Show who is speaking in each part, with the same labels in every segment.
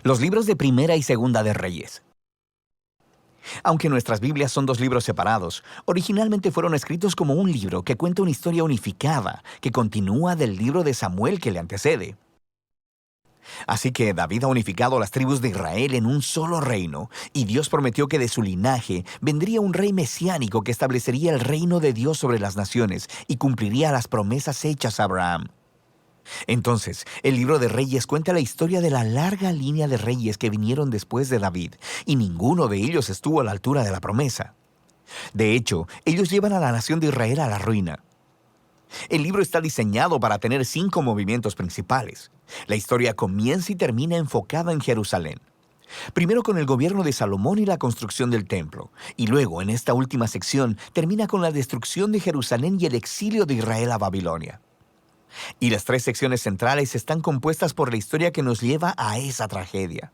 Speaker 1: Los libros de Primera y Segunda de Reyes. Aunque nuestras Biblias son dos libros separados, originalmente fueron escritos como un libro que cuenta una historia unificada que continúa del libro de Samuel que le antecede. Así que David ha unificado las tribus de Israel en un solo reino, y Dios prometió que de su linaje vendría un rey mesiánico que establecería el reino de Dios sobre las naciones y cumpliría las promesas hechas a Abraham. Entonces, el libro de Reyes cuenta la historia de la larga línea de reyes que vinieron después de David, y ninguno de ellos estuvo a la altura de la promesa. De hecho, ellos llevan a la nación de Israel a la ruina. El libro está diseñado para tener 5 movimientos principales. La historia comienza y termina enfocada en Jerusalén. Primero con el gobierno de Salomón y la construcción del templo, y luego, en esta última sección, termina con la destrucción de Jerusalén y el exilio de Israel a Babilonia. Y las 3 secciones centrales están compuestas por la historia que nos lleva a esa tragedia.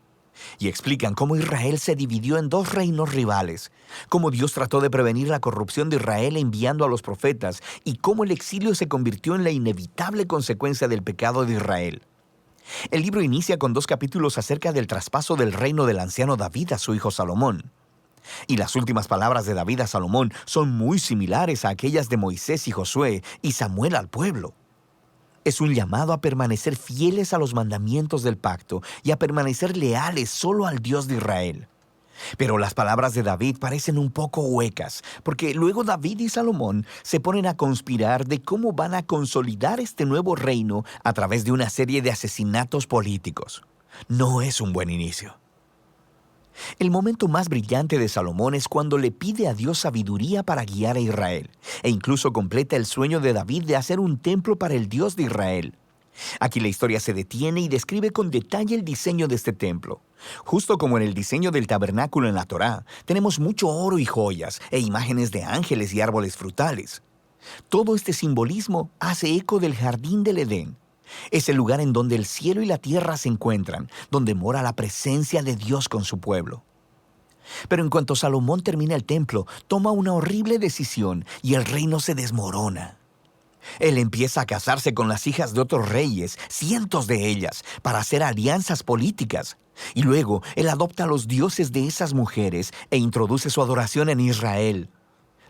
Speaker 1: Y explican cómo Israel se dividió en 2 reinos rivales, cómo Dios trató de prevenir la corrupción de Israel enviando a los profetas, y cómo el exilio se convirtió en la inevitable consecuencia del pecado de Israel. El libro inicia con 2 capítulos acerca del traspaso del reino del anciano David a su hijo Salomón. Y las últimas palabras de David a Salomón son muy similares a aquellas de Moisés y Josué y Samuel al pueblo. Es un llamado a permanecer fieles a los mandamientos del pacto y a permanecer leales solo al Dios de Israel. Pero las palabras de David parecen un poco huecas, porque luego David y Salomón se ponen a conspirar de cómo van a consolidar este nuevo reino a través de una serie de asesinatos políticos. No es un buen inicio. El momento más brillante de Salomón es cuando le pide a Dios sabiduría para guiar a Israel, e incluso completa el sueño de David de hacer un templo para el Dios de Israel. Aquí la historia se detiene y describe con detalle el diseño de este templo. Justo como en el diseño del tabernáculo en la Torá, tenemos mucho oro y joyas, e imágenes de ángeles y árboles frutales. Todo este simbolismo hace eco del jardín del Edén. Es el lugar en donde el cielo y la tierra se encuentran, donde mora la presencia de Dios con su pueblo. Pero en cuanto Salomón termina el templo, toma una horrible decisión y el reino se desmorona. Él empieza a casarse con las hijas de otros reyes, cientos de ellas, para hacer alianzas políticas. Y luego, él adopta a los dioses de esas mujeres e introduce su adoración en Israel.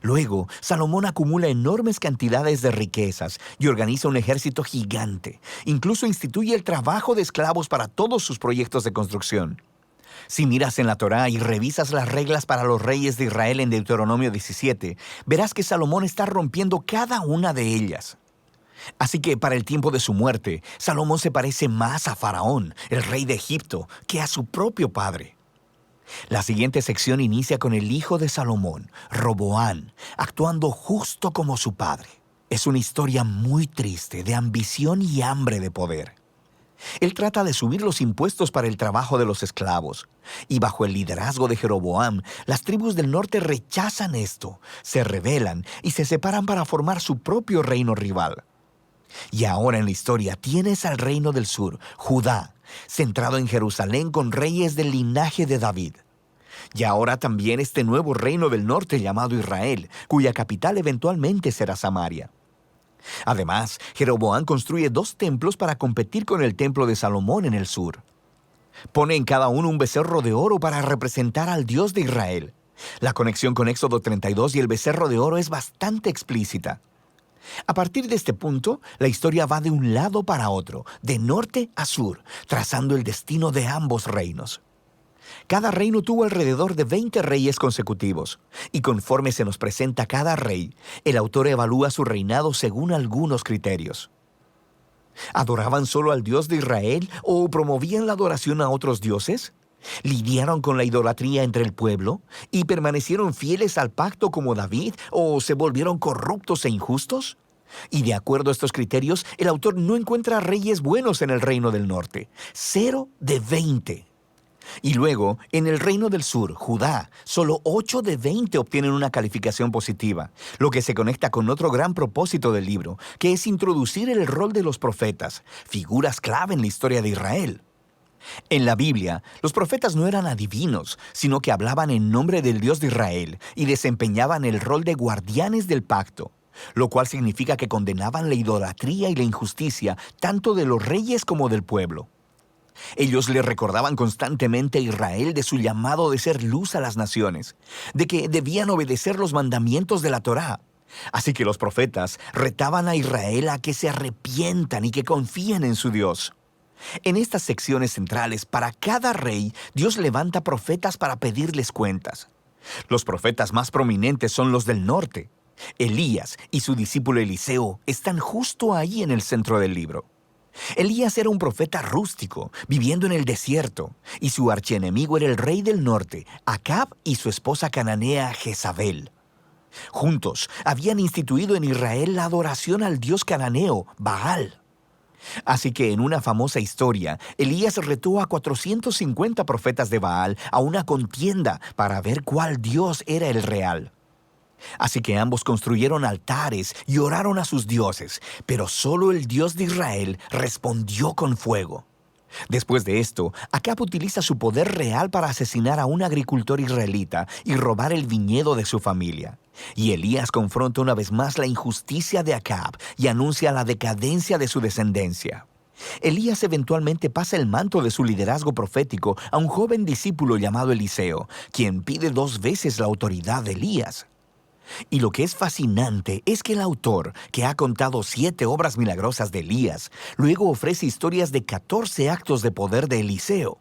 Speaker 1: Luego, Salomón acumula enormes cantidades de riquezas y organiza un ejército gigante. Incluso instituye el trabajo de esclavos para todos sus proyectos de construcción. Si miras en la Torá y revisas las reglas para los reyes de Israel en Deuteronomio 17, verás que Salomón está rompiendo cada una de ellas. Así que para el tiempo de su muerte, Salomón se parece más a Faraón, el rey de Egipto, que a su propio padre. La siguiente sección inicia con el hijo de Salomón, Roboam, actuando justo como su padre. Es una historia muy triste de ambición y hambre de poder. Él trata de subir los impuestos para el trabajo de los esclavos, y bajo el liderazgo de Jeroboam, las tribus del norte rechazan esto, se rebelan y se separan para formar su propio reino rival. Y ahora en la historia tienes al reino del sur, Judá, centrado en Jerusalén con reyes del linaje de David. Y ahora también este nuevo reino del norte llamado Israel, cuya capital eventualmente será Samaria. Además, Jeroboam construye 2 templos para competir con el templo de Salomón en el sur. Pone en cada uno un becerro de oro para representar al Dios de Israel. La conexión con Éxodo 32 y el becerro de oro es bastante explícita. A partir de este punto, la historia va de un lado para otro, de norte a sur, trazando el destino de ambos reinos. Cada reino tuvo alrededor de 20 reyes consecutivos, y conforme se nos presenta cada rey, el autor evalúa su reinado según algunos criterios. ¿Adoraban solo al Dios de Israel o promovían la adoración a otros dioses? ¿Lidiaron con la idolatría entre el pueblo y permanecieron fieles al pacto como David o se volvieron corruptos e injustos? Y de acuerdo a estos criterios, el autor no encuentra reyes buenos en el reino del norte. 0 de 20. Y luego, en el reino del sur, Judá, solo 8 de 20 obtienen una calificación positiva, lo que se conecta con otro gran propósito del libro, que es introducir el rol de los profetas, figuras clave en la historia de Israel. En la Biblia, los profetas no eran adivinos, sino que hablaban en nombre del Dios de Israel y desempeñaban el rol de guardianes del pacto, lo cual significa que condenaban la idolatría y la injusticia tanto de los reyes como del pueblo. Ellos le recordaban constantemente a Israel de su llamado de ser luz a las naciones, de que debían obedecer los mandamientos de la Torá. Así que los profetas retaban a Israel a que se arrepientan y que confíen en su Dios. En estas secciones centrales, para cada rey, Dios levanta profetas para pedirles cuentas. Los profetas más prominentes son los del norte. Elías y su discípulo Eliseo están justo ahí en el centro del libro. Elías era un profeta rústico, viviendo en el desierto, y su archienemigo era el rey del norte, Acab, y su esposa cananea Jezabel. Juntos habían instituido en Israel la adoración al dios cananeo, Baal. Así que en una famosa historia, Elías retó a 450 profetas de Baal a una contienda para ver cuál dios era el real. Así que ambos construyeron altares y oraron a sus dioses, pero solo el Dios de Israel respondió con fuego. Después de esto, Acab utiliza su poder real para asesinar a un agricultor israelita y robar el viñedo de su familia. Y Elías confronta una vez más la injusticia de Acab y anuncia la decadencia de su descendencia. Elías eventualmente pasa el manto de su liderazgo profético a un joven discípulo llamado Eliseo, quien pide 2 veces la autoridad de Elías. Y lo que es fascinante es que el autor, que ha contado 7 obras milagrosas de Elías, luego ofrece historias de 14 actos de poder de Eliseo.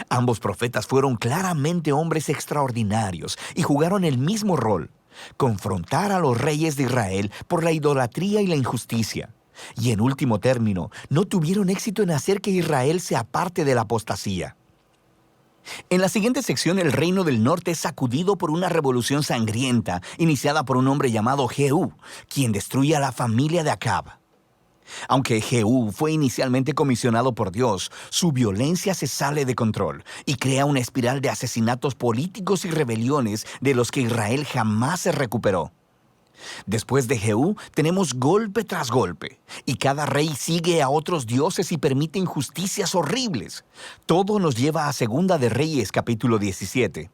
Speaker 1: Ambos profetas fueron claramente hombres extraordinarios y jugaron el mismo rol: confrontar a los reyes de Israel por la idolatría y la injusticia. Y en último término, no tuvieron éxito en hacer que Israel se aparte de la apostasía. En la siguiente sección, el reino del norte es sacudido por una revolución sangrienta iniciada por un hombre llamado Jehú, quien destruye a la familia de Acab. Aunque Jehú fue inicialmente comisionado por Dios, su violencia se sale de control y crea una espiral de asesinatos políticos y rebeliones de los que Israel jamás se recuperó. Después de Jehú, tenemos golpe tras golpe, y cada rey sigue a otros dioses y permite injusticias horribles. Todo nos lleva a Segunda de Reyes, capítulo 17.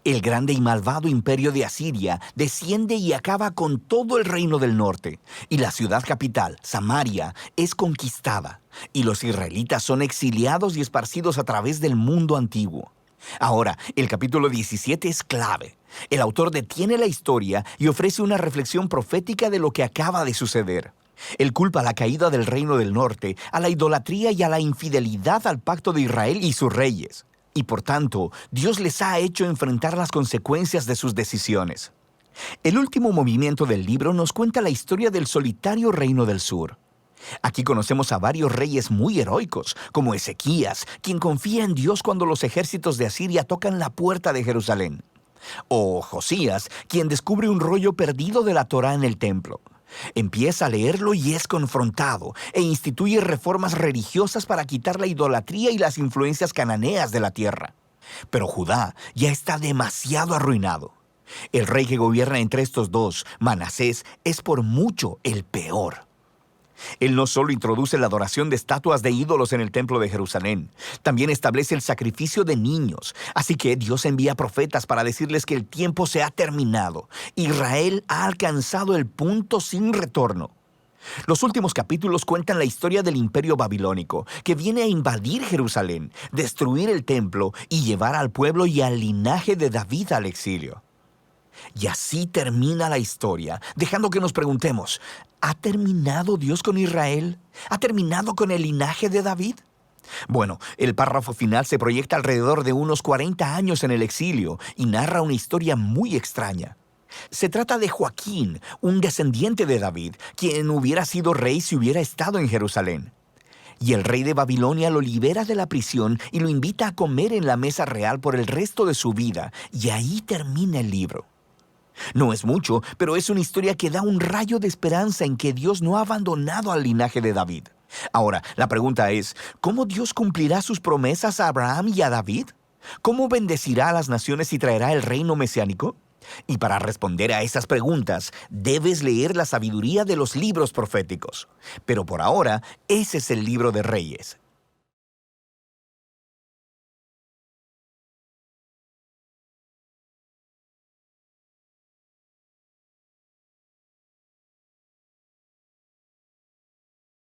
Speaker 1: El grande y malvado imperio de Asiria desciende y acaba con todo el reino del norte, y la ciudad capital, Samaria, es conquistada, y los israelitas son exiliados y esparcidos a través del mundo antiguo. Ahora, el capítulo 17 es clave. El autor detiene la historia y ofrece una reflexión profética de lo que acaba de suceder. Él culpa la caída del reino del norte a la idolatría y a la infidelidad al pacto de Israel y sus reyes. Y por tanto, Dios les ha hecho enfrentar las consecuencias de sus decisiones. El último movimiento del libro nos cuenta la historia del solitario reino del sur. Aquí conocemos a varios reyes muy heroicos, como Ezequías, quien confía en Dios cuando los ejércitos de Asiria tocan la puerta de Jerusalén. O Josías, quien descubre un rollo perdido de la Torá en el templo. Empieza a leerlo y es confrontado, e instituye reformas religiosas para quitar la idolatría y las influencias cananeas de la tierra. Pero Judá ya está demasiado arruinado. El rey que gobierna entre estos dos, Manasés, es por mucho el peor. Él no solo introduce la adoración de estatuas de ídolos en el templo de Jerusalén, también establece el sacrificio de niños. Así que Dios envía profetas para decirles que el tiempo se ha terminado. Israel ha alcanzado el punto sin retorno. Los últimos capítulos cuentan la historia del imperio babilónico, que viene a invadir Jerusalén, destruir el templo y llevar al pueblo y al linaje de David al exilio. Y así termina la historia, dejando que nos preguntemos: ¿ha terminado Dios con Israel? ¿Ha terminado con el linaje de David? Bueno, el párrafo final se proyecta alrededor de unos 40 años en el exilio y narra una historia muy extraña. Se trata de Joaquín, un descendiente de David, quien hubiera sido rey si hubiera estado en Jerusalén. Y el rey de Babilonia lo libera de la prisión y lo invita a comer en la mesa real por el resto de su vida, y ahí termina el libro. No es mucho, pero es una historia que da un rayo de esperanza en que Dios no ha abandonado al linaje de David. Ahora, la pregunta es: ¿cómo Dios cumplirá sus promesas a Abraham y a David? ¿Cómo bendecirá a las naciones y traerá el reino mesiánico? Y para responder a esas preguntas, debes leer la sabiduría de los libros proféticos. Pero por ahora, ese es el libro de Reyes.